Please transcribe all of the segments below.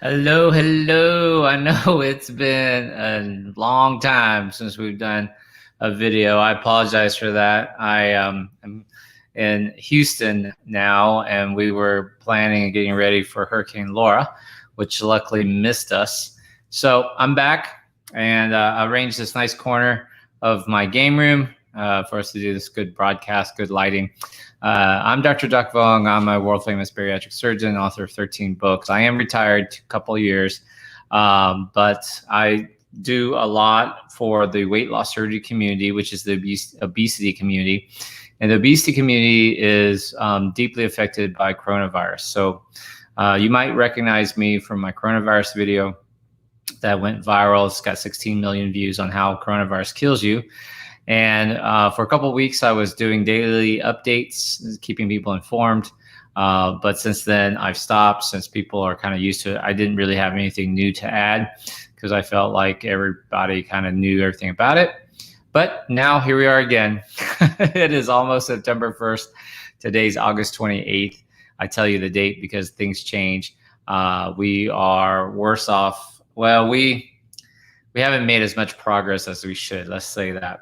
Hello, hello. I know it's been a long time since we've done a video. I apologize for that. I'm in Houston now, and we were planning and getting ready for Hurricane Laura, which luckily missed us. So I'm back, and I arranged this nice corner of my game room for us to do this good broadcast, good lighting. I'm Dr. Duck Vong. I'm a world famous bariatric surgeon, author of 13 books. I am retired a couple of years, but I do a lot for the weight loss surgery community, which is the obesity community. And the obesity community is deeply affected by coronavirus. So you might recognize me from my coronavirus video that went viral. It's got 16 million views on how coronavirus kills you. And for a couple of weeks, I was doing daily updates, keeping people informed. But since then, I've stopped since people are kind of used to it. I didn't really have anything new to add because I felt like everybody kind of knew everything about it. But now here we are again. It is almost September 1st. Today's August 28th. I tell you the date because things change. We are worse off. Well, we haven't made as much progress as we should. Let's say that.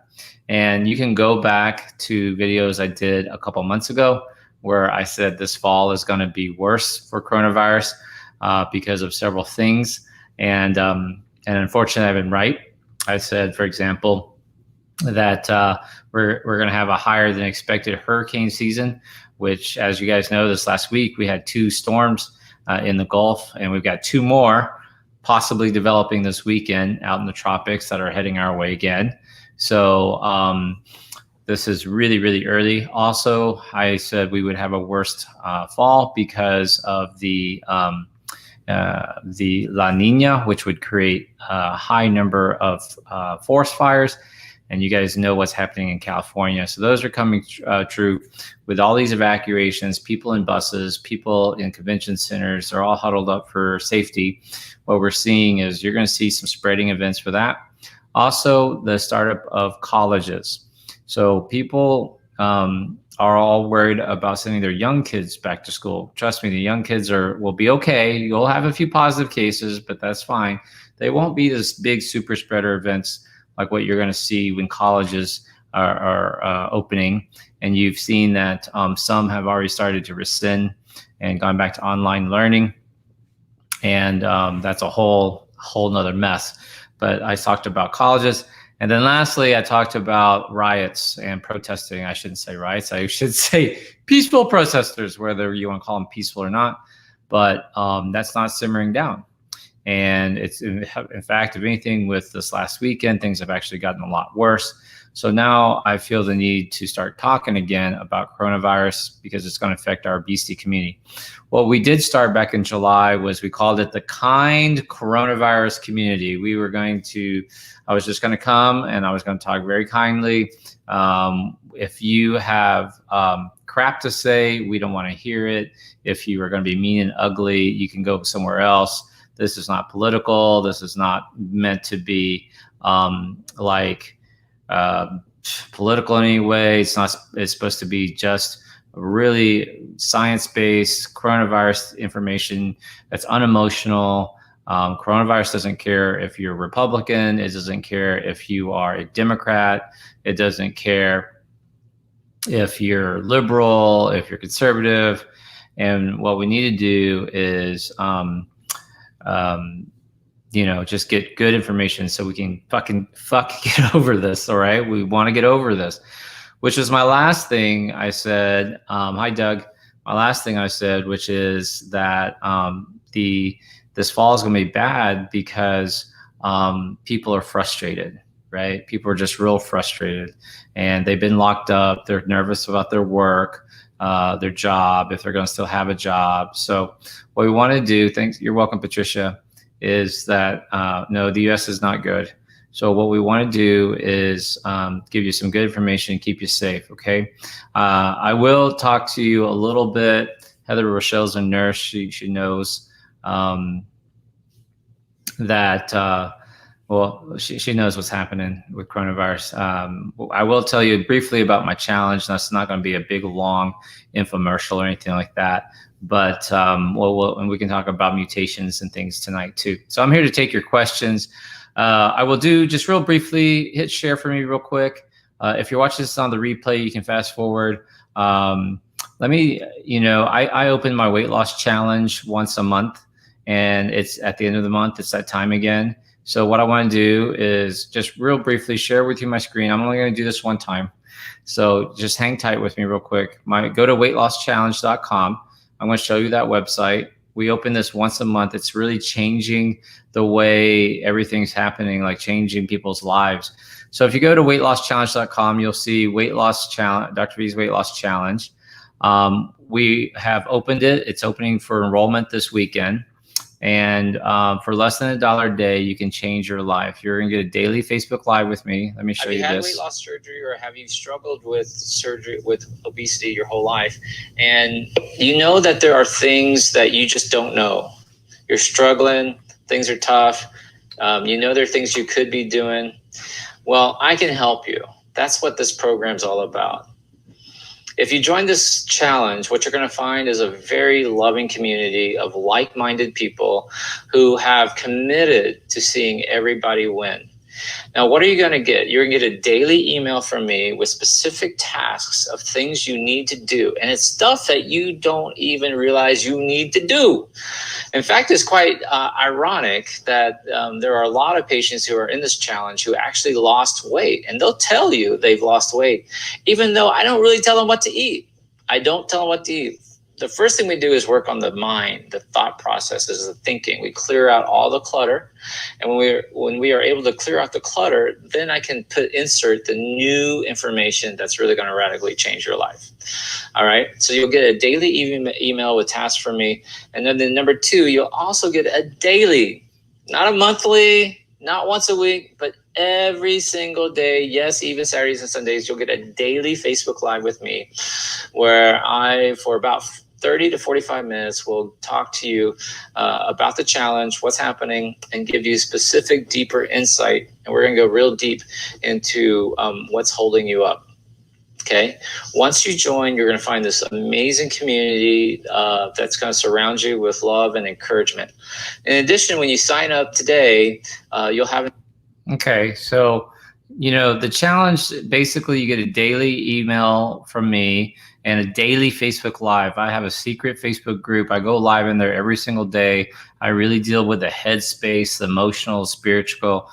And you can go back to videos I did a couple months ago where I said this fall is going to be worse for coronavirus because of several things. And unfortunately, I've been right. I said, for example, that we're going to have a higher than expected hurricane season, which, as you guys know, this last week we had 2 storms in the Gulf, and we've got 2 more possibly developing this weekend out in the tropics that are heading our way again. So this is really, really early. Also, I said we would have a worst fall because of the La Nina, which would create a high number of forest fires. And you guys know what's happening in California. So those are coming true with all these evacuations, people in buses, people in convention centers, they're all huddled up for safety. What we're seeing is you're going to see some spreading events for that. Also, the startup of colleges. So people are all worried about sending their young kids back to school. Trust me, the young kids will be okay. You'll have a few positive cases, but that's fine. They won't be this big super spreader events like what you're going to see when colleges are opening. And you've seen that some have already started to rescind and gone back to online learning. And that's a whole nother mess. But I talked about colleges. And then lastly, I talked about riots and protesting. I shouldn't say riots. I should say peaceful protesters, whether you want to call them peaceful or not. But that's not simmering down. And it's in fact, if anything, with this last weekend, things have actually gotten a lot worse. So now I feel the need to start talking again about coronavirus because it's going to affect our obesity community. What we did start back in July was we called it the kind coronavirus community. I was just going to come and I was going to talk very kindly. If you have crap to say, we don't want to hear it. If you are going to be mean and ugly, you can go somewhere else. This is not political. This is not meant to be political in any way. It's not. It's supposed to be just really science-based coronavirus information that's unemotional. Coronavirus doesn't care if you're Republican. It doesn't care if you are a Democrat. It doesn't care if you're liberal, if you're conservative. And what we need to do is just get good information so we can fucking get over this. All right. We want to get over this, which is my last thing I said. Hi, Doug. My last thing I said, which is that this fall is going to be bad because people are frustrated, right? People are just real frustrated and they've been locked up. They're nervous about their work, their job, if they're going to still have a job. So what we want to do, you're welcome, Patricia, is that no, the US is not good. So what we want to do is give you some good information and keep you safe, okay? I will talk to you a little bit. Heather Rochelle's a nurse. She knows that, she knows what's happening with coronavirus. I will tell you briefly about my challenge. That's not going to be a big, long infomercial or anything like that. but and we can talk about mutations and things tonight too. So I'm here to take your questions. I will do just real briefly, hit share for me real quick. If you're watching this on the replay, you can fast forward. Let me, I open my weight loss challenge once a month, and it's at the end of the month. It's that time again. So what I want to do is just real briefly share with you my screen. I'm only going to do this one time. So just hang tight with me real quick. Go to weightlosschallenge.com. I'm going to show you that website. We open this once a month. It's really changing the way everything's happening, like changing people's lives. So if you go to weightlosschallenge.com, you'll see weight loss challenge, Dr. V's weight loss challenge. We have opened it. It's opening for enrollment this weekend. And for less than $1 a day, you can change your life. You're going to get a daily Facebook Live with me. Let me show you this. Have you had weight loss surgery, or have you struggled with surgery, with obesity your whole life? And you know that there are things that you just don't know. You're struggling. Things are tough. You know there are things you could be doing. Well, I can help you. That's what this program's all about. If you join this challenge, what you're going to find is a very loving community of like-minded people who have committed to seeing everybody win. Now, what are you going to get? You're going to get a daily email from me with specific tasks of things you need to do. And it's stuff that you don't even realize you need to do. In fact, it's quite ironic that there are a lot of patients who are in this challenge who actually lost weight. And they'll tell you they've lost weight, even though I don't really tell them what to eat. I don't tell them what to eat. The first thing we do is work on the mind, the thought processes, the thinking. We clear out all the clutter. And when we are able to clear out the clutter, then I can insert the new information that's really going to radically change your life. All right. So you'll get a daily email with tasks from me. And then number two, you'll also get a daily, not a monthly, not once a week, but every single day. Yes, even Saturdays and Sundays, you'll get a daily Facebook Live with me where for about 30 to 45 minutes, we'll talk to you about the challenge, what's happening, and give you specific, deeper insight. And we're going to go real deep into what's holding you up. Okay. Once you join, you're going to find this amazing community that's going to surround you with love and encouragement. In addition, when you sign up today, you'll have. Okay. So, the challenge, basically you get a daily email from me and a daily Facebook Live. I have a secret Facebook group. I go live in there every single day. I really deal with the headspace, the emotional, spiritual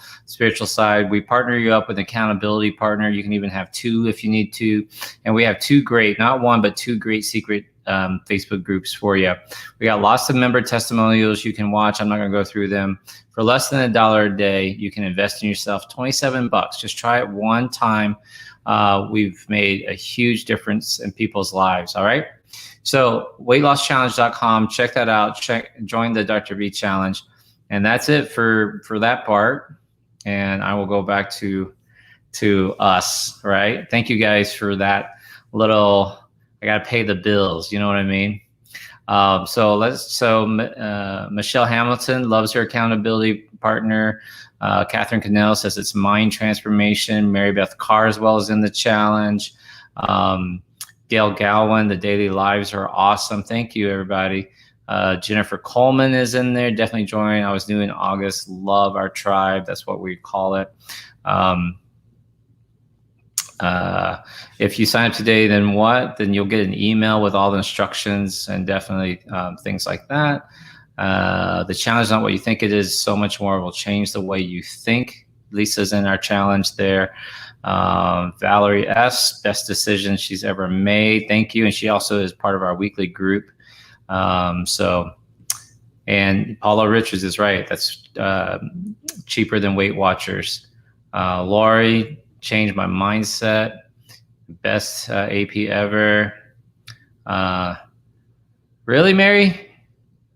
side. We partner you up with an accountability partner. You can even have two if you need to. And we have two great, not one, but two great secret Facebook groups for you. We got lots of member testimonials you can watch. I'm not going to go through them. For less than $1 a day, you can invest in yourself. $27. Just try it one time. We've made a huge difference in people's lives. All right. So weightlosschallenge.com. Check that out. Join the Dr. V challenge. And that's it for that part. And I will go back to us. Right. Thank you guys for that little. I got to pay the bills. You know what I mean? Michelle Hamilton loves her accountability partner. Catherine Cannell says it's mind transformation. Mary Beth Carswell is in the challenge. Gail Gowan, the daily lives are awesome. Thank you, everybody. Jennifer Coleman is in there. Definitely join. I was new in August. Love our tribe. That's what we call it. If you sign up today, then what? Then you'll get an email with all the instructions and definitely things like that. The challenge is not what you think it is. So much more will change the way you think. Lisa's in our challenge there. Valerie S., best decision she's ever made. Thank you. And she also is part of our weekly group. And Paula Richards is right. That's cheaper than Weight Watchers. Lori, changed my mindset. Best AP ever. Really, Mary?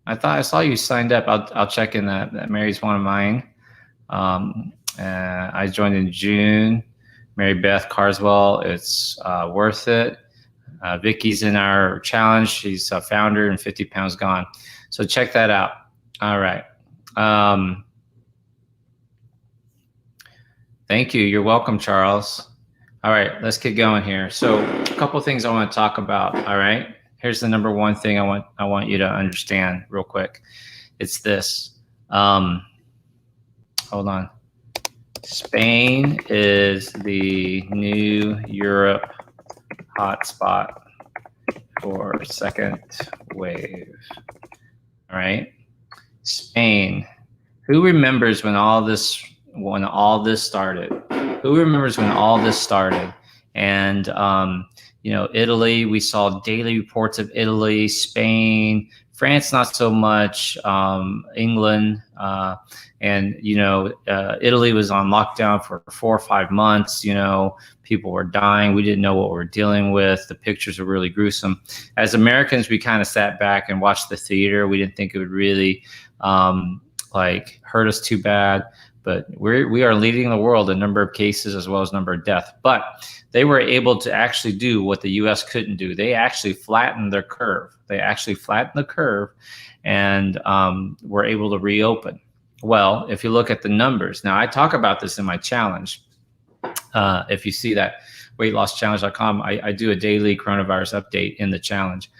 I thought I saw you signed up. I'll check in that. Mary's one of mine. I joined in June. Mary Beth Carswell, it's worth it. Vicky's in our challenge. She's a founder and 50 pounds gone. So check that out. All right. Thank you. You're welcome, Charles. All right, let's get going here. So a couple of things I want to talk about. All right. here's the number one thing I want you to understand real quick. It's this. Hold on. Spain is the new Europe hotspot for second wave. All right. Spain. Who remembers when all this started? Who remembers when all this started? And you know, Italy, we saw daily reports of Italy, Spain, France, not so much, England, and you know, Italy was on lockdown for 4 or 5 months. You know, people were dying. We didn't know what we were dealing with. The pictures were really gruesome. As Americans, we kind of sat back and watched the theater. We didn't think it would really like hurt us too bad. But we are leading the world in number of cases as well as number of deaths. But they were able to actually do what the U.S. couldn't do. They actually flattened their curve. They actually flattened the curve and were able to reopen. Well, if you look at the numbers, now I talk about this in my challenge. If you see that weightloschallenge.com, I do a daily coronavirus update in the challenge.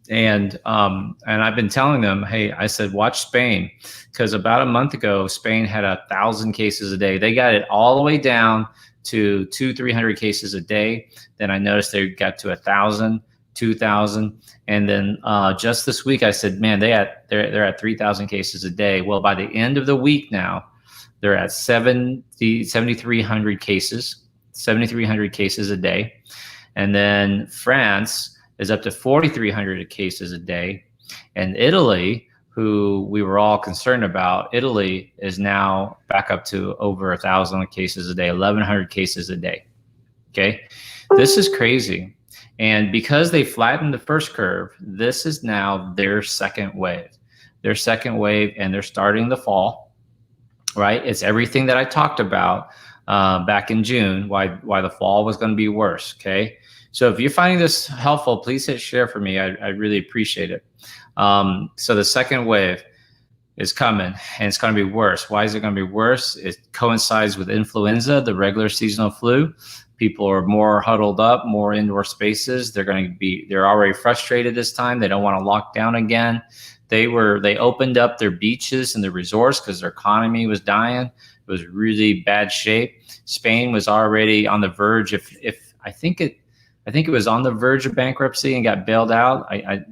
And I've been telling them, hey, I said, watch Spain, because about a month ago, Spain had 1,000 cases a day. They got it all the way down to 200-300 cases a day. Then I noticed they got to 1,000, 2,000, and then just this week I said, man, they're at 3,000 cases a day. Well, by the end of the week now, they're at 7,300 cases, 7,300 cases a day, and then France is up to 4,300 cases a day. And Italy, who we were all concerned about, Italy is now back up to over 1,000 cases a day, 1,100 cases a day. Okay, this is crazy. And because they flattened the first curve, this is now their second wave. Their second wave, and they're starting the fall, right? It's everything that I talked about back in June, why the fall was going to be worse, okay? So if you're finding this helpful, please hit share for me. I really appreciate it. So the second wave is coming, and it's going to be worse. Why is it going to be worse? It coincides with influenza, the regular seasonal flu. People are more huddled up, more indoor spaces. They're already frustrated this time. They don't want to lock down again. They opened up their beaches and the resorts because their economy was dying. It was really bad shape. Spain was already on the verge. I think it was on the verge of bankruptcy and got bailed out. I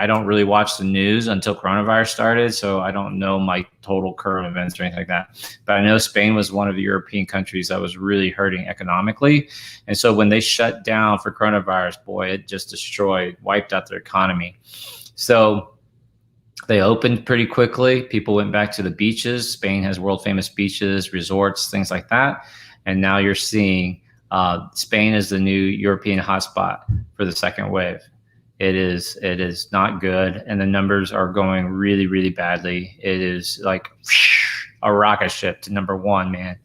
don't really watch the news until coronavirus started, so I don't know my total current events or anything like that. But I know Spain was one of the European countries that was really hurting economically. And so when they shut down for coronavirus, boy, it just wiped out their economy. So they opened pretty quickly. People went back to the beaches. Spain has world famous beaches, resorts, things like that. And now you're seeing Spain is the new European hotspot for the second wave. It is not good, and the numbers are going really, really badly. It is like a rocket ship to number one, man.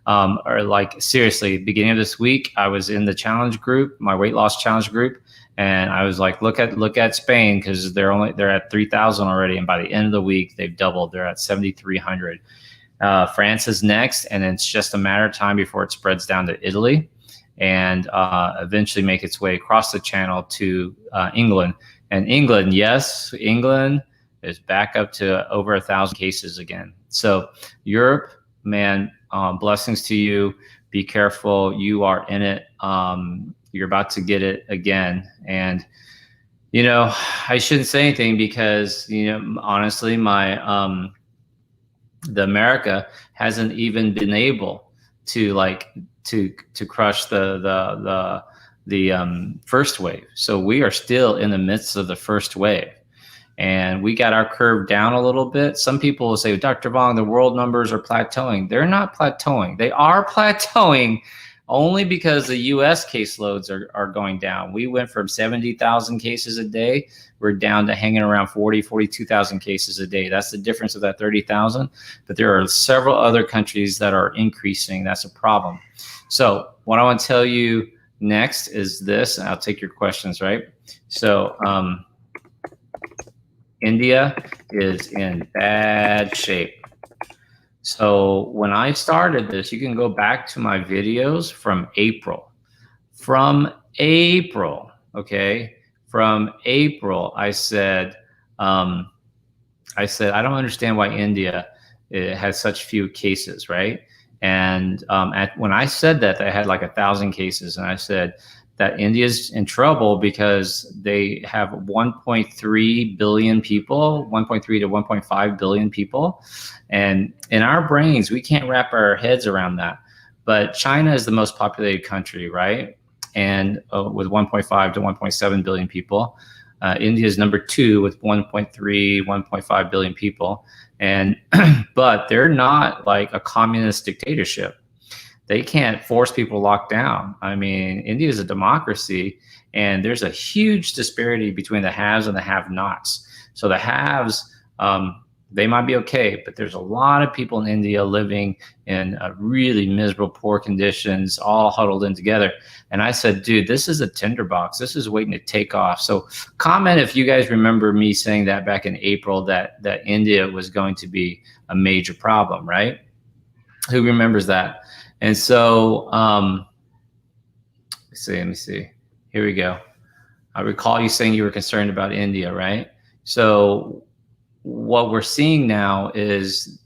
Or like seriously, beginning of this week, I was in the challenge group, my weight loss challenge group, and I was like, look at Spain, because they're at 3,000 already, and by the end of the week, they've doubled. They're at 7,300. France is next, and it's just a matter of time before it spreads down to Italy and eventually make its way across the channel to England. And England, yes, England is back up to over 1,000 cases again. So Europe, man, blessings to you. Be careful. You are in it. You're about to get it again. And, you know, I shouldn't say anything because, you know, honestly, the America hasn't even been able to to crush the first wave. So we are still in the midst of the first wave, and we got our curve down a little bit. Some people will say, Dr. Vong, the world numbers are plateauing. They're not plateauing. They are plateauing only because the U.S. caseloads are going down. We went from 70,000 cases a day. We're down to hanging around 42,000 cases a day. That's the difference of that 30,000. But there are several other countries that are increasing. That's a problem. So what I want to tell you next is this, and I'll take your questions, right? So India is in bad shape. So when I started this, you can go back to my videos from April. Okay? from April, I said, I don't understand why India has such few cases, right? And when I said that, they had like 1,000 cases, and I said that India's in trouble because they have 1.3 billion people, 1.3 to 1.5 billion people, and in our brains, we can't wrap our heads around that. But China is the most populated country, right? And with 1.5 to 1.7 billion people. India is number 2 with 1.3, 1.5 billion people. And but they're not like a communist dictatorship. They can't force people locked down. I mean, India is a democracy, and there's a huge disparity between the haves and the have-nots. So the haves, they might be okay, but there's a lot of people in India living in really miserable, poor conditions, all huddled in together. And I said, dude, this is a tinderbox. This is waiting to take off. So comment if you guys remember me saying that back in April, that India was going to be a major problem, right? Who remembers that? And so, let me see. Here we go. I recall you saying you were concerned about India, right? So what we're seeing now is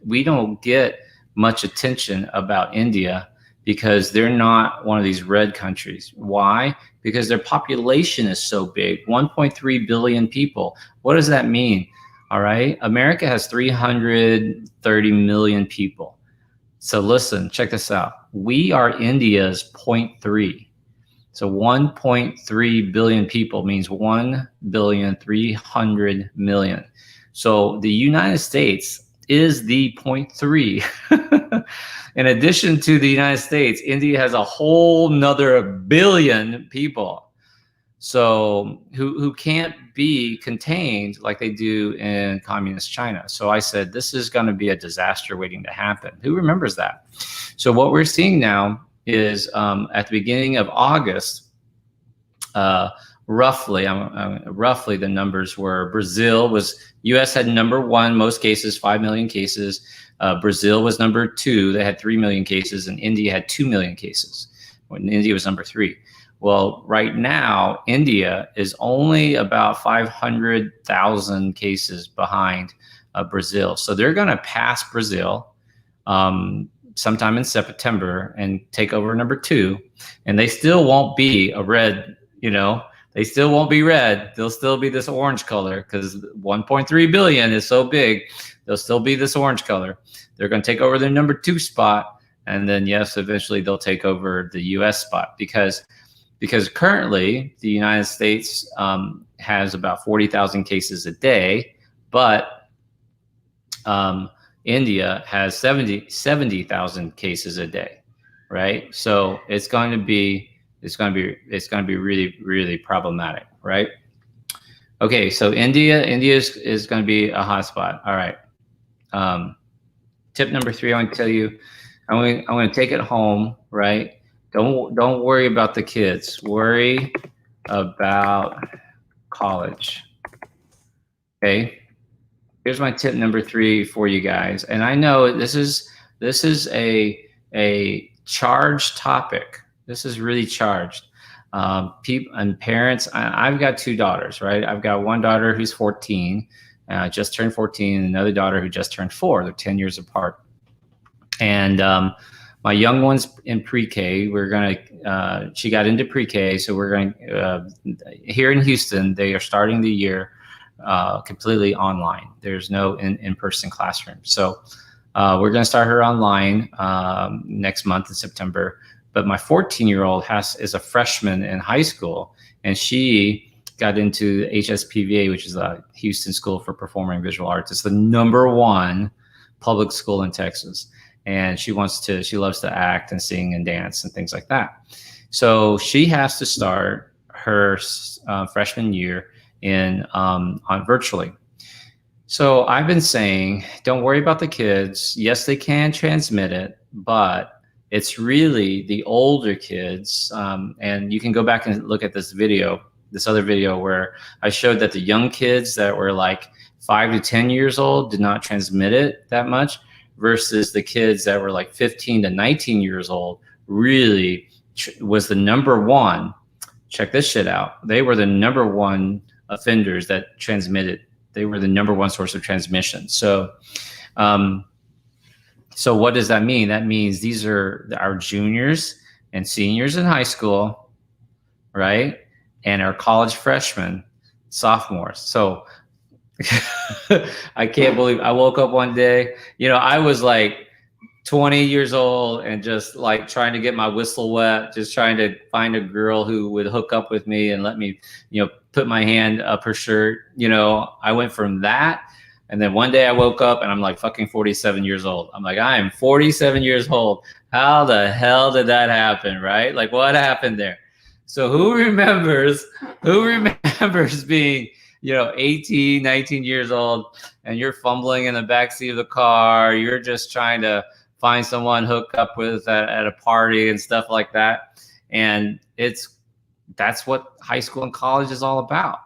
we don't get much attention about India because they're not one of these red countries. Why? Because their population is so big, 1.3 billion people. What does that mean? All right, America has 330 million people. So listen, check this out. We are India's 0.3. So 1.3 billion people means 1,300,000,000. So the United States is the 0.3. In addition to the United States, India has a whole nother billion people. So who can't be contained like they do in communist China. So I said, this is going to be a disaster waiting to happen. Who remembers that? So what we're seeing now is at the beginning of August, roughly the numbers were Brazil was, US had number 1, most cases, 5 million cases. Brazil was number 2, they had 3 million cases, and India had 2 million cases, when India was number 3. Well, right now, India is only about 500,000 cases behind Brazil. So they're going to pass Brazil sometime in September and take over number 2. And they still won't be a red, they still won't be red. They'll still be this orange color because 1.3 billion is so big. They'll still be this orange color. They're going to take over their number 2 spot. And then, yes, eventually they'll take over the US spot because currently the United States has about 40,000 cases a day, but India has 70,000 cases a day, right? So it's going to be really, really problematic, right? Okay, so India is going to be a hotspot. All right. Tip number 3, I want to tell you, I'm going to take it home, right? Don't worry about the kids. Worry about college. Okay. Here's my tip number 3 for you guys. And I know this is a charged topic. This is really charged. People and parents. I've got 2 daughters, right? I've got one daughter who's 14, just turned 14, and another daughter who just turned 4. They're 10 years apart. And my young one's in pre-K. She got into pre-K, so we're going here in Houston. They are starting the year completely online. There's no in-person classroom. So we're going to start her online next month in September. But my 14-year-old is a freshman in high school, and she got into HSPVA, which is the Houston School for Performing Visual Arts. It's the number 1 public school in Texas. And she loves to act and sing and dance and things like that. So she has to start her freshman year on virtually. So I've been saying, don't worry about the kids. Yes, they can transmit it, but it's really the older kids. And you can go back and look at this other video where I showed that the young kids that were like 5 to 10 years old did not transmit it that much, versus the kids that were like 15 to 19 years old really was the number 1 check this shit out. They were the #1 offenders that transmitted. They were the #1 source of transmission. So, so what does that mean? That means these are our juniors and seniors in high school, right? And our college freshmen, sophomores. So I can't believe I woke up one day, you know, I was like 20 years old and just like trying to get my whistle wet, just trying to find a girl who would hook up with me and let me, you know, put my hand up her shirt. You know, I went from that. And then one day I woke up and I'm like fucking 47 years old. I'm like, I am 47 years old. How the hell did that happen? Right? Like what happened there? So who remembers being, you know, 18, 19 years old and you're fumbling in the backseat of the car. You're just trying to find someone hook up with at a party and stuff like that. And that's what high school and college is all about.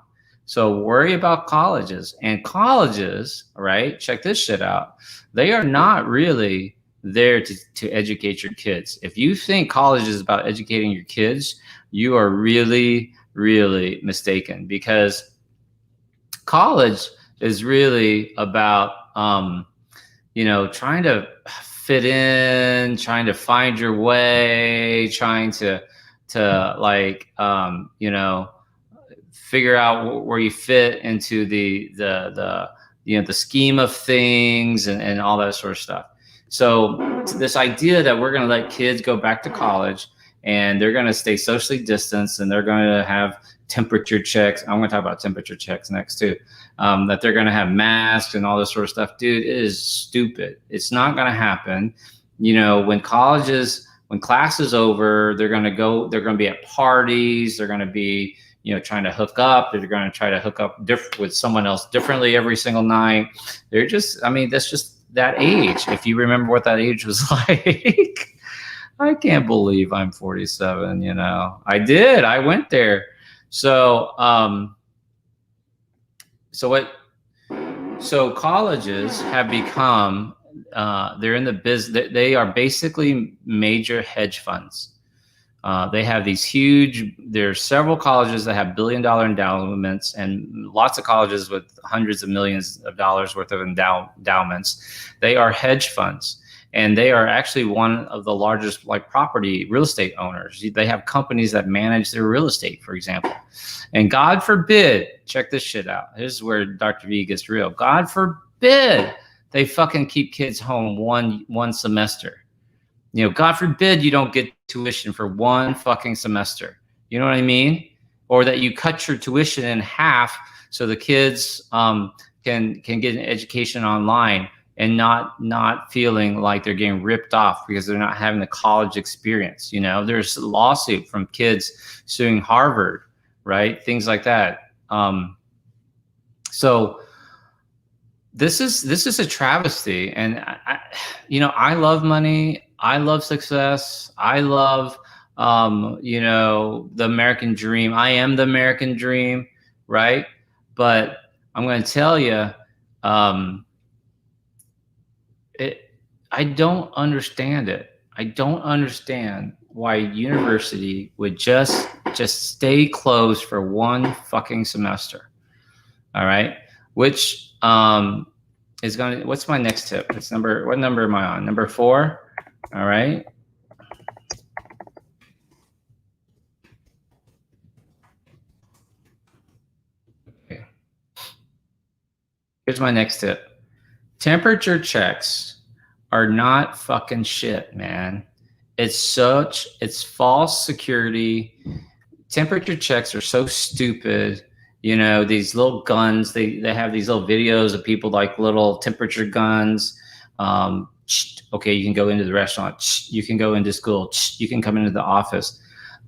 So worry about colleges. And colleges, right? Check this shit out. They are not really there to educate your kids. If you think college is about educating your kids, you are really, really mistaken, because college is really about, you know, trying to fit in, trying to find your way, trying to like, you know, figure out where you fit into the you know, the scheme of things and all that sort of stuff. So this idea that we're going to let kids go back to college and they're going to stay socially distanced and they're going to have temperature checks. I'm going to talk about temperature checks next too. That they're going to have masks and all this sort of stuff. Dude, it is stupid. It's not going to happen. You know, when class is over, they're going to be at parties. They're going to be, you know, trying to hook up. They're going to try to hook up with someone else differently every single night. They're just, I mean, that's just that age. If you remember what that age was like, I can't believe I'm 47, you know. I did. I went there. So, so colleges have become, they're in the business. They are basically major hedge funds. They have these huge, there's several colleges that have billion-dollar endowments and lots of colleges with hundreds of millions of dollars worth of endowments. They are hedge funds. And they are actually one of the largest like property real estate owners. They have companies that manage their real estate, for example. And God forbid, check this shit out. Here's where Dr. V gets real. God forbid they fucking keep kids home one semester. You know, God forbid you don't get tuition for one fucking semester. You know what I mean? Or that you cut your tuition in half so the kids can get an education online and not feeling like they're getting ripped off because they're not having the college experience. You know, there's a lawsuit from kids suing Harvard, right? Things like that. So this is a travesty. And you know, I love money. I love success. I love, you know, the American dream. I am the American dream, right? But I'm going to tell you, I don't understand it. I don't understand why university would just stay closed for one fucking semester. All right. Which is going to, what's my next tip? It's what number am I on? Number 4. All right. Okay. Here's my next tip. Temperature checks are not fucking shit, man. It's false security. Temperature checks are so stupid. You know, these little guns, they have these little videos of people like little temperature guns. Okay, you can go into the restaurant. You can go into school. You can come into the office.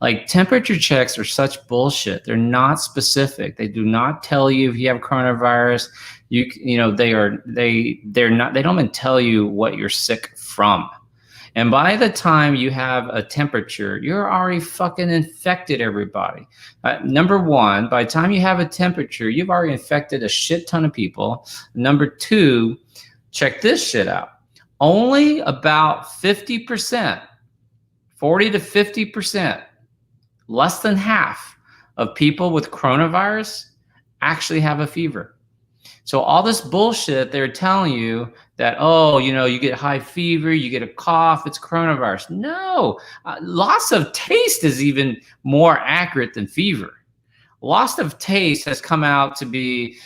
Like, temperature checks are such bullshit. They're not specific. They do not tell you if you have coronavirus. You know, they don't even tell you what you're sick from. And by the time you have a temperature, you're already fucking infected everybody. Number 1, by the time you have a temperature, you've already infected a shit ton of people. Number 2, check this shit out. Only about 50%, 40 to 50%, less than half of people with coronavirus actually have a fever. So all this bullshit they're telling you that, oh, you know, you get high fever, you get a cough, it's coronavirus. No, loss of taste is even more accurate than fever. Loss of taste has come out to be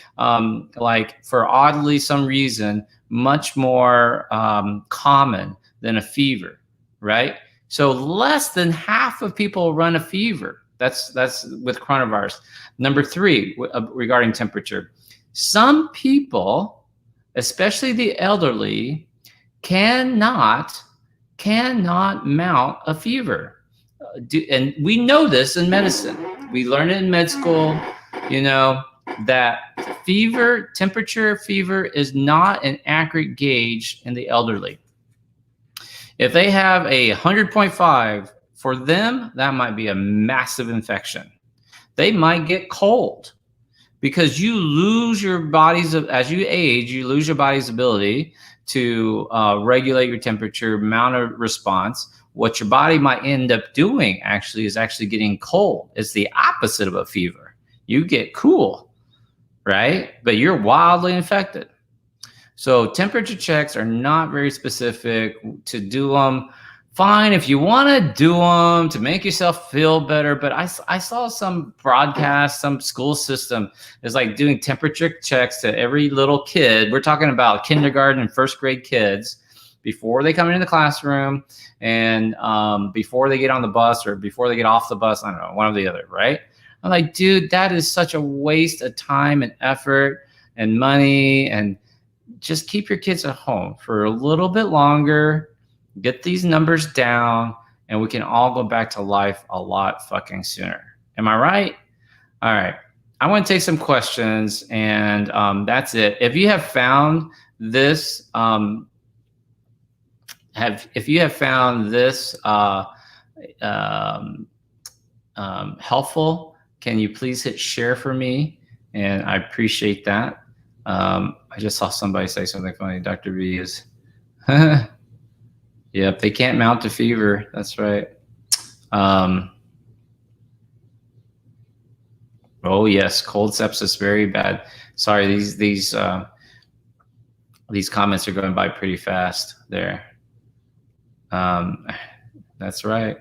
like, for oddly some reason, much more common than a fever, right? So less than half of people run a fever. That's with coronavirus. Number 3, regarding temperature. Some people, especially the elderly, cannot mount a fever. And we know this in medicine. We learn it in med school, you know, that temperature fever is not an accurate gauge in the elderly. If they have a 100.5, for them, that might be a massive infection. They might get cold, because you lose your body's, as you age, you lose your body's ability to regulate your temperature, mount a response. What your body might end up doing is actually getting cold. It's the opposite of a fever. You get cool, right? But you're wildly infected. So temperature checks are not very specific. To do them, fine if you want to do them to make yourself feel better. But I saw some broadcast, some school system is like doing temperature checks to every little kid. We're talking about kindergarten and first grade kids before they come into the classroom, and before they get on the bus or before they get off the bus. I don't know, one or the other, right? I'm like, dude, that is such a waste of time and effort and money. And just keep your kids at home for a little bit longer. Get these numbers down, and we can all go back to life a lot fucking sooner. Am I right? All right. I want to take some questions, and that's it. If you have found this, helpful, can you please hit share for me? And I appreciate that. I just saw somebody say something funny. Dr. V is, yep, they can't mount a fever. That's right. Oh yes, cold sepsis, very bad. Sorry, these comments are going by pretty fast there. That's right.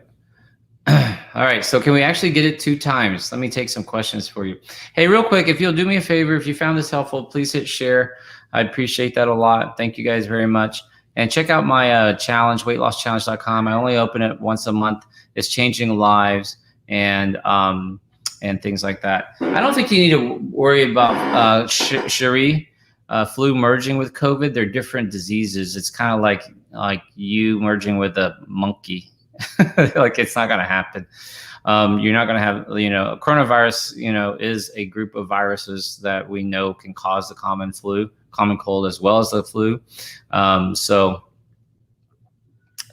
All right, so can we actually get it 2 times? Let me take some questions for you. Hey, real quick, if you'll do me a favor, if you found this helpful, please hit share. I'd appreciate that a lot. Thank you guys very much. And check out my challenge, weightlosschallenge.com. I only open it once a month. It's changing lives and things like that. I don't think you need to worry about Cherie, flu merging with COVID. They're different diseases. It's kind of like you merging with a monkey. Like, it's not going to happen. You're not going to have, coronavirus, is a group of viruses that we know can cause the common cold, as well as the flu. So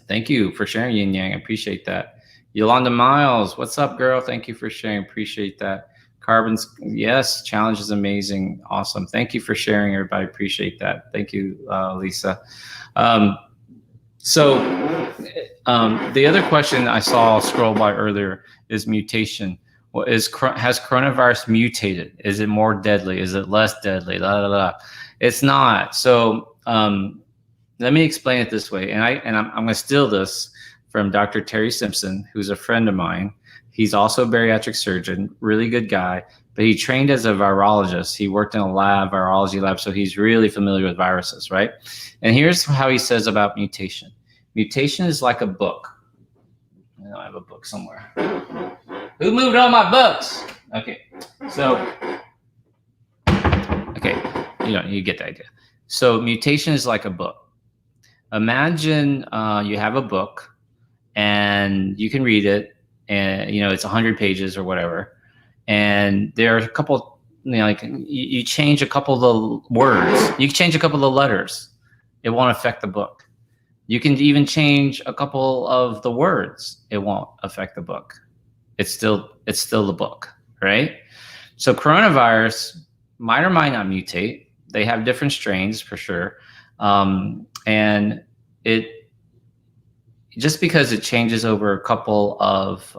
thank you for sharing, Yin Yang. I appreciate that. Yolanda Miles, what's up, girl? Thank you for sharing. Appreciate that. Carbons, yes, challenge is amazing. Awesome. Thank you for sharing, everybody. Appreciate that. Thank you, Lisa. So the other question I saw scroll by earlier is mutation. Well, has coronavirus mutated? Is it more deadly? Is it less deadly? It's not. So let me explain it this way. And I'm going to steal this from Dr. Terry Simpson, who's a friend of mine. He's also a bariatric surgeon, really good guy, but he trained as a virologist. He worked in a virology lab, so he's really familiar with viruses, right? And here's how he says about mutation. Mutation is like a book. I have a book somewhere. Who moved all my books? Okay, so, okay, you get the idea. So mutation is like a book. Imagine you have a book and you can read it, and it's 100 pages or whatever, and there are a couple, you change a couple of the words, you change a couple of the letters, it won't affect the book. You can even change a couple of the words, it won't affect the book. It's still the book, right? So coronavirus might or might not mutate. They have different strains for sure, and just because it changes over a couple of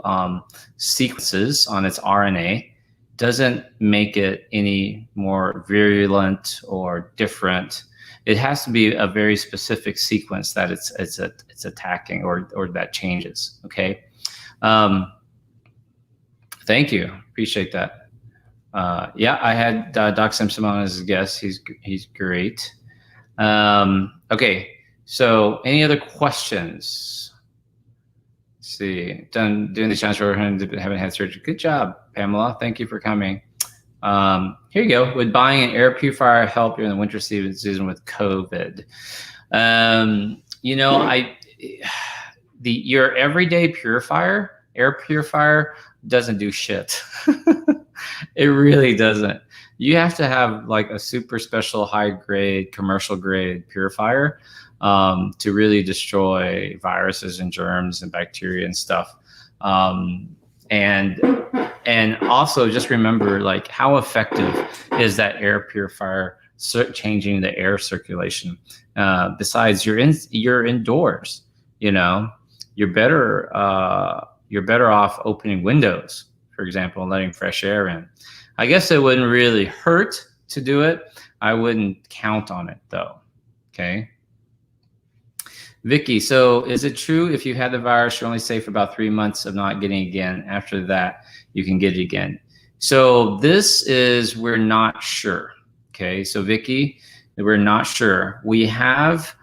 sequences on its RNA doesn't make it any more virulent or different. It has to be a very specific sequence that it's attacking or that changes. Okay. Thank you. Appreciate that. Yeah, I had Doc Simpson on as a guest. He's great. Okay. So any other questions? Let's see, doing the challenge for haven't had surgery. Good job, Pamela. Thank you for coming. Here you go. Would buying an air purifier help during the winter season with COVID? You know, your everyday purifier, air purifier, doesn't do shit. It really doesn't. You have to have like a super special high grade, commercial grade purifier to really destroy viruses and germs and bacteria and stuff. And also just remember, like, how effective is that air purifier changing the air circulation? Besides, you're indoors. You know, you're better off opening windows, for example, and letting fresh air in. I guess it wouldn't really hurt to do it. I wouldn't count on it though. Okay. Vicky, so is it true if you had the virus, you're only safe for about 3 months of not getting it again? After that, you can get it again. So we're not sure. Okay, so Vicky, we're not sure. We have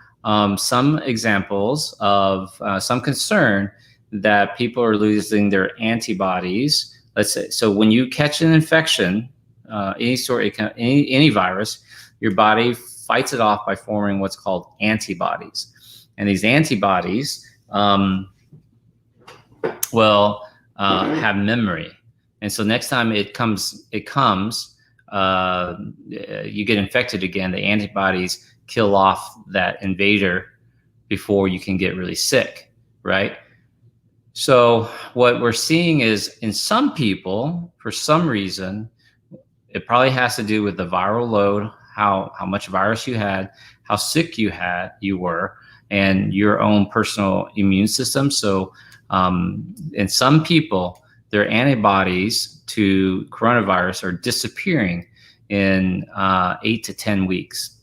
some examples of some concern that people are losing their antibodies. Let's say, so when you catch an infection, any virus, your body fights it off by forming what's called antibodies. And these antibodies will have memory. And so next time you get infected again, the antibodies kill off that invader before you can get really sick, right? So what we're seeing is in some people, for some reason, it probably has to do with the viral load, how much virus you had, how sick you were, and your own personal immune system. So in some people, their antibodies to coronavirus are disappearing in 8 to 10 weeks.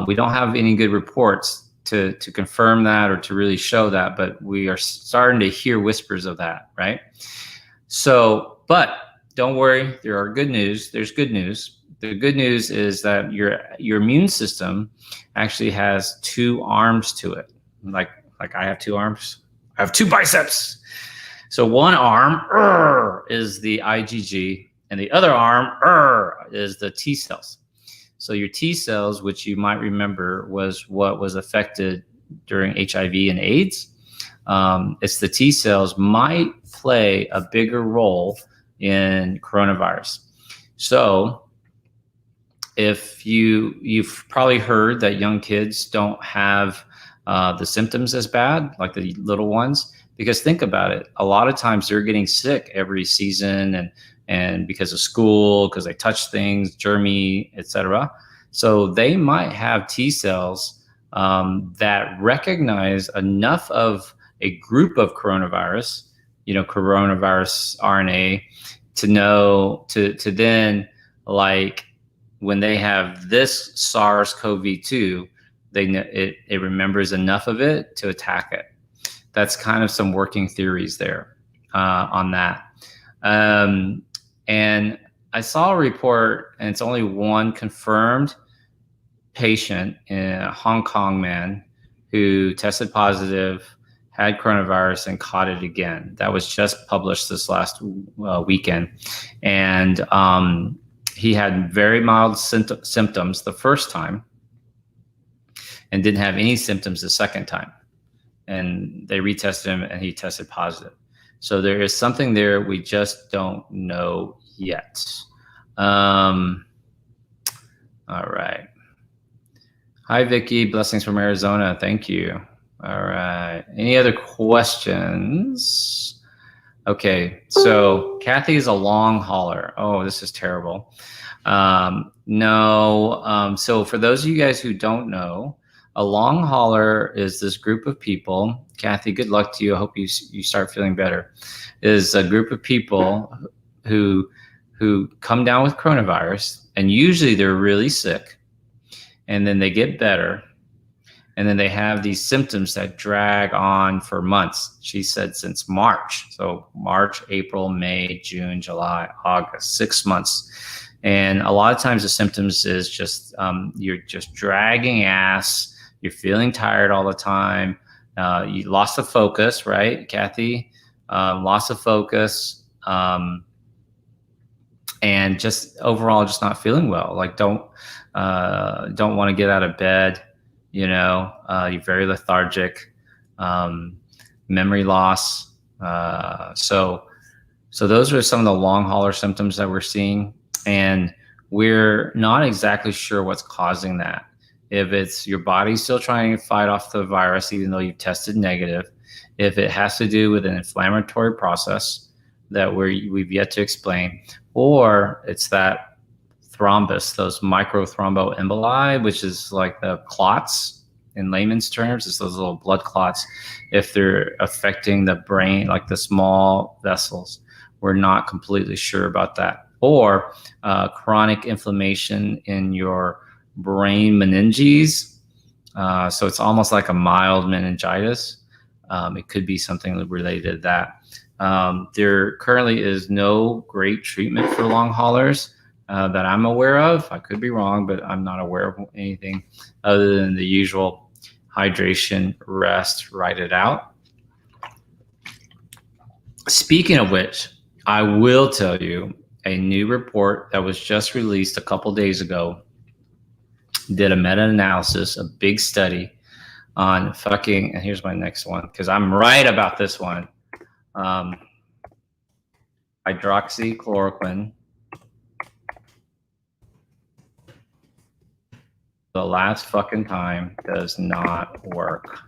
We don't have any good reports to confirm that or to really show that, but we are starting to hear whispers of that, right? So, but don't worry, there's good news. The good news is that your immune system actually has 2 arms to it. Like I have 2 arms. I have 2 biceps. So one arm is the IgG, and the other arm is the T cells. So your T cells, which you might remember was what was affected during HIV and AIDS, it's the T cells might play a bigger role in coronavirus. So if you've probably heard that young kids don't have the symptoms as bad, like the little ones, because think about it, a lot of times they're getting sick every season and because of school, because they touch things, germy, etc. So they might have T cells that recognize enough of a group of coronavirus, coronavirus RNA, to know to then, like, when they have this SARS-CoV-2, it remembers enough of it to attack it. That's kind of some working theories there on that. And I saw a report, and it's only one confirmed patient, a Hong Kong man, who tested positive, had coronavirus, and caught it again. That was just published this last weekend. And he had very mild symptoms the first time and didn't have any symptoms the second time. And they retested him and he tested positive. So there is something there we just don't know yet. All right. Hi, Vicky. Blessings from Arizona. Thank you. All right. Any other questions? Okay. So Kathy is a long hauler. Oh, this is terrible. No. So for those of you guys who don't know, a long hauler is this group of people Kathy, good luck to you. I hope you start feeling better. Is a group of people who come down with coronavirus, and usually they're really sick, and then they get better, and then they have these symptoms that drag on for months. She said since March. So March, April, May, June, July, August, 6 months. And a lot of times the symptoms is just you're just dragging ass. You're feeling tired all the time. You lost the focus, right, Kathy? Loss of focus. And just overall just not feeling well. Like don't want to get out of bed. You're very lethargic, memory loss. So those are some of the long hauler symptoms that we're seeing, and we're not exactly sure what's causing that. If it's your body still trying to fight off the virus, even though you've tested negative, if it has to do with an inflammatory process that we've yet to explain, or it's that thrombus, those microthromboemboli, which is like the clots in layman's terms, it's those little blood clots. If they're affecting the brain, like the small vessels, we're not completely sure about that. Or chronic inflammation in your brain meninges. So it's almost like a mild meningitis. It could be something related to that. There currently is no great treatment for long haulers that I'm aware of. I could be wrong, but I'm not aware of anything other than the usual hydration, rest, ride it out. Speaking of which, I will tell you a new report that was just released a couple days ago did a meta-analysis, a big study on and here's my next one, because I'm right about this one. Hydroxychloroquine. The last fucking time does not work.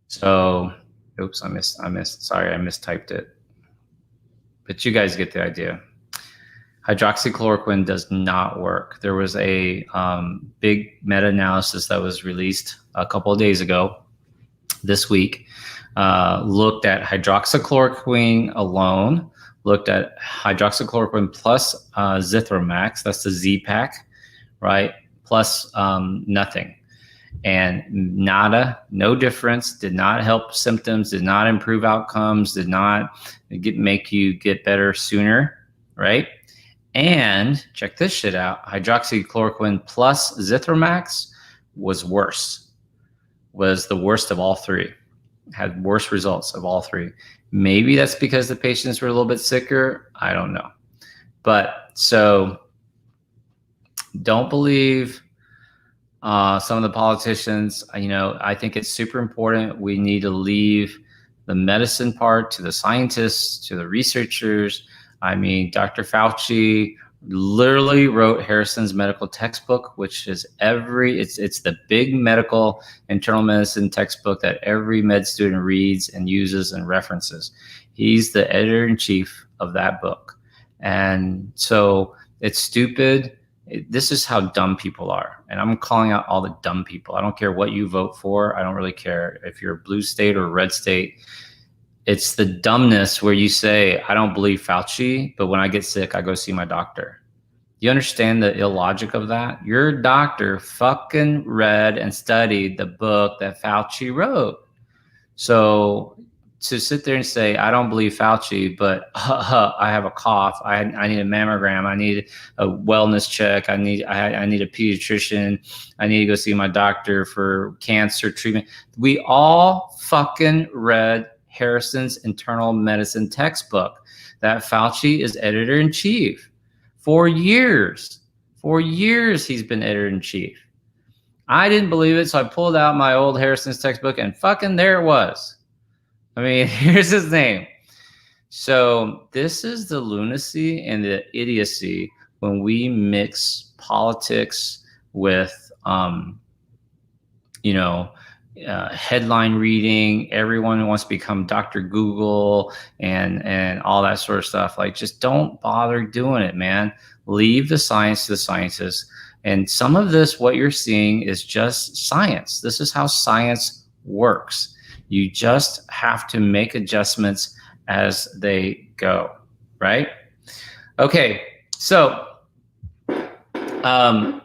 So, oops, I mistyped it. But you guys get the idea. Hydroxychloroquine does not work. There was a big meta-analysis that was released a couple of days ago, this week, looked at hydroxychloroquine alone, looked at hydroxychloroquine plus Zithromax, that's the Z-Pack, right, plus nothing. And no difference, did not help symptoms, did not improve outcomes, did not make you get better sooner, right? And check this shit out, hydroxychloroquine plus Zithromax was worse, was the worst of all three, had worse results of all three. Maybe that's because the patients were a little bit sicker, I don't know. But so don't believe some of the politicians. I think it's super important. We need to leave the medicine part to the scientists, to the researchers. I mean, Dr. Fauci literally wrote Harrison's medical textbook, which is it's the big medical internal medicine textbook that every med student reads and uses and references. He's the editor-in-chief of that book. And so it's stupid. This is how dumb people are. And I'm calling out all the dumb people. I don't care what you vote for. I don't really care if you're a blue state or a red state. It's the dumbness where you say, I don't believe Fauci, but when I get sick, I go see my doctor. You understand the illogic of that? Your doctor fucking read and studied the book that Fauci wrote. So to sit there and say, I don't believe Fauci, but I have a cough, I need a mammogram, I need a wellness check, I need a pediatrician, I need to go see my doctor for cancer treatment. We all fucking read Harrison's internal medicine textbook that Fauci is editor-in-chief for years. For years he's been editor-in-chief. I didn't believe it, so I pulled out my old Harrison's textbook and fucking there it was. I mean, here's his name. So this is the lunacy and the idiocy when we mix politics with, headline reading. Everyone wants to become Dr. Google and all that sort of stuff. Like, just don't bother doing it, man. Leave the science to the scientists. And some of this, what you're seeing is just science. This is how science works. You just have to make adjustments as they go, right? Okay, so thank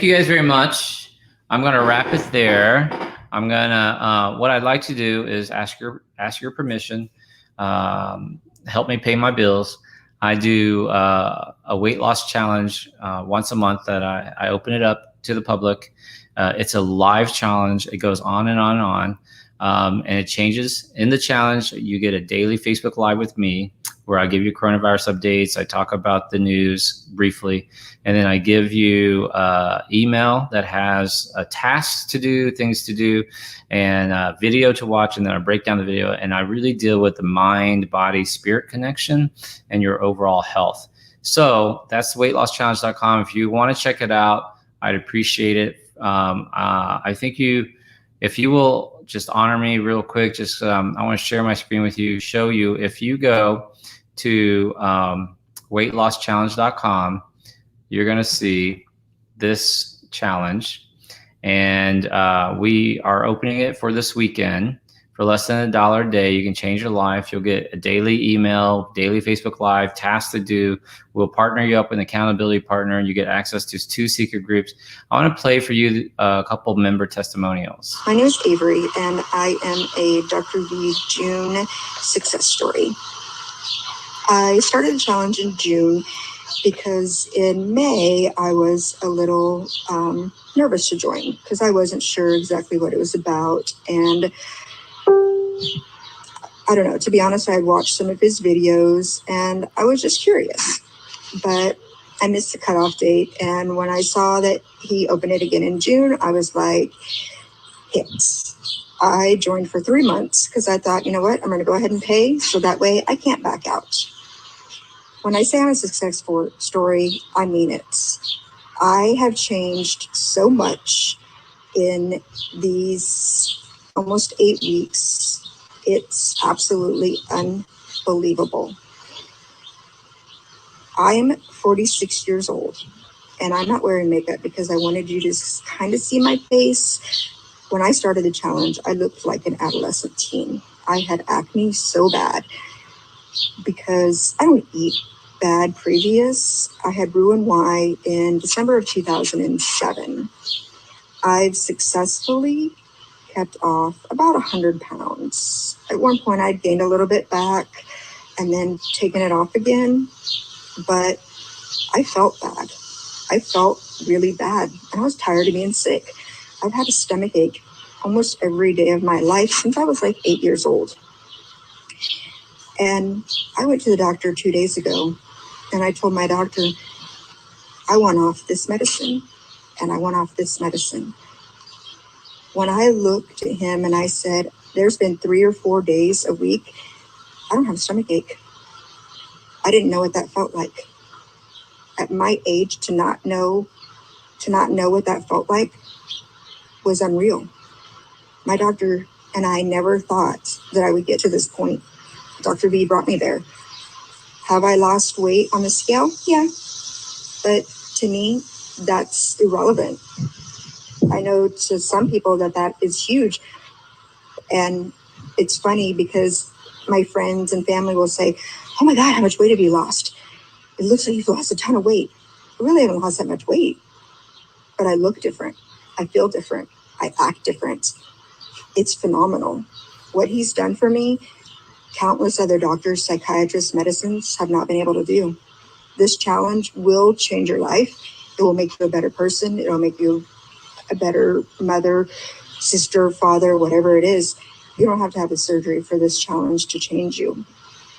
you guys very much. I'm gonna wrap it there. I'm gonna, what I'd like to do is ask your permission, help me pay my bills. I do a weight loss challenge once a month that I open it up to the public. It's a live challenge. It goes on and on and on. And it changes. In the challenge, you get a daily Facebook Live with me where I give you coronavirus updates. I talk about the news briefly, and then I give you email that has tasks to do, things to do, and video to watch, and then I break down the video, and I really deal with the mind, body, spirit connection and your overall health. So that's weightlosschallenge.com. If you want to check it out, I'd appreciate it. I think if you will just honor me real quick, just I want to share my screen with you, show you. If you go to weightlosschallenge.com, you're going to see this challenge, and we are opening it for this weekend for less than $1 a day. You can change your life. You'll get a daily email, daily Facebook Live, tasks to do. We'll partner you up with an accountability partner, and you get access to 2 secret groups. I want to play for you a couple member testimonials. My name is Avery, and I am a Dr. V June success story. I started the challenge in June because in May I was a little nervous to join because I wasn't sure exactly what it was about. And I don't know, to be honest, I had watched some of his videos and I was just curious, but I missed the cutoff date. And when I saw that he opened it again in June, I was like, hits. I joined for 3 months because I thought, you know what, I'm going to go ahead and pay so that way I can't back out. When I say I'm a success story, I mean it. I have changed so much in these almost 8 weeks. It's absolutely unbelievable. I'm 46 years old, and I'm not wearing makeup because I wanted you to kind of see my face. When I started the challenge, I looked like an adolescent teen. I had acne so bad because I don't eat bad previous. I had Roux-en-Y in December of 2007. I've successfully kept off about 100 pounds. At one point, I'd gained a little bit back and then taken it off again, but I felt bad. I felt really bad, and I was tired of being sick. I've had a stomach ache almost every day of my life since I was like 8 years old. And I went to the doctor 2 days ago, and I told my doctor, I want off this medicine, and I want off this medicine. When I looked at him and I said, there's been 3 or 4 days a week, I don't have a stomach ache. I didn't know what that felt like. At my age, to not know what that felt like was unreal. My doctor and I never thought that I would get to this point. Dr. V brought me there. Have I lost weight on the scale? Yeah. But to me, that's irrelevant. I know to some people that is huge. And it's funny because my friends and family will say, oh my God, how much weight have you lost? It looks like you've lost a ton of weight. I really haven't lost that much weight, but I look different. I feel different. I act different. It's phenomenal. What he's done for me, countless other doctors, psychiatrists, medicines have not been able to do. This challenge will change your life. It will make you a better person. It will make you a better mother, sister, father, whatever it is. You don't have to have a surgery for this challenge to change you.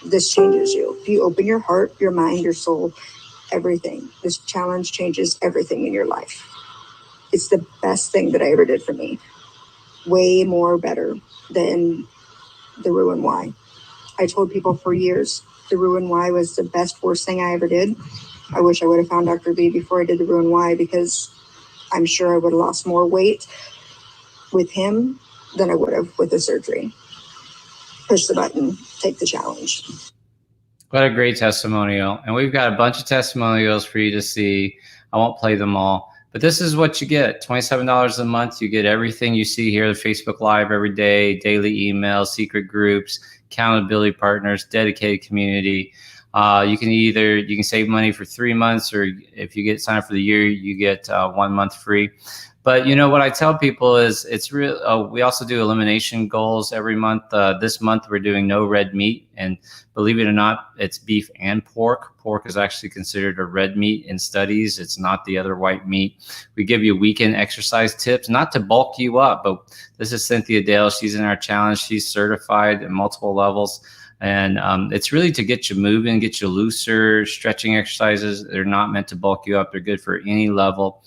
This changes you. If you open your heart, your mind, your soul, everything. This challenge changes everything in your life. It's the best thing that I ever did for me. Way more better than the Roux-en-Y. I told people for years the Roux-en-Y was the best, worst thing I ever did. I wish I would have found Dr. V before I did the Roux-en-Y because I'm sure I would have lost more weight with him than I would have with the surgery. Push the button, take the challenge. What a great testimonial. And we've got a bunch of testimonials for you to see. I won't play them all, But this is what you get. $27 a month. You get everything you see here, the Facebook Live every day, daily emails, secret groups, accountability partners, dedicated community. You can save money for 3 months, or if you get signed up for the year, you get 1 month free. But you know what I tell people is it's real. We also do elimination goals every month. This month we're doing no red meat, and believe it or not, it's beef and pork. Pork is actually considered a red meat in studies. It's not the other white meat. We give you weekend exercise tips, not to bulk you up, but this is Cynthia Dale. She's in our challenge. She's certified at multiple levels. And it's really to get you moving, get you looser. Stretching exercises, they're not meant to bulk you up. They're good for any level.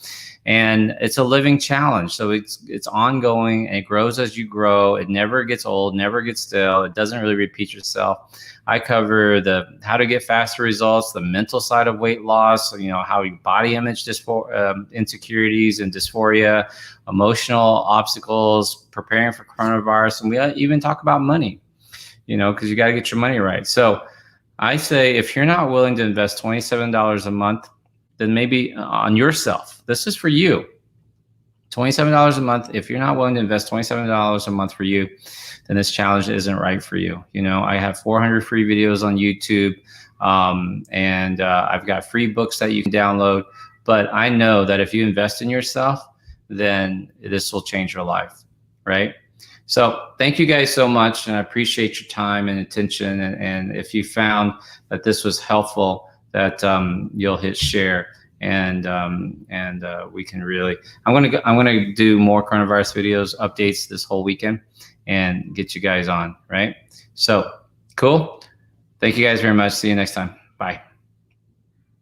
And it's a living challenge. So it's ongoing, and it grows as you grow. It never gets old, never gets stale. It doesn't really repeat itself. I cover how to get faster results, the mental side of weight loss, how your body image insecurities and dysphoria, emotional obstacles, preparing for coronavirus. And we even talk about money, because you got to get your money right. So I say, if you're not willing to invest $27 a month, then maybe on yourself. This is for you. $27 a month. If you're not willing to invest $27 a month for you, then this challenge isn't right for you. I have 400 free videos on YouTube, and I've got free books that you can download. But I know that if you invest in yourself, then this will change your life, right? So thank you guys so much, and I appreciate your time and attention. And if you found that this was helpful, that you'll hit share, and we can really. I'm gonna do more coronavirus videos, updates this whole weekend, and get you guys on, right? So cool. Thank you guys very much. See you next time. Bye.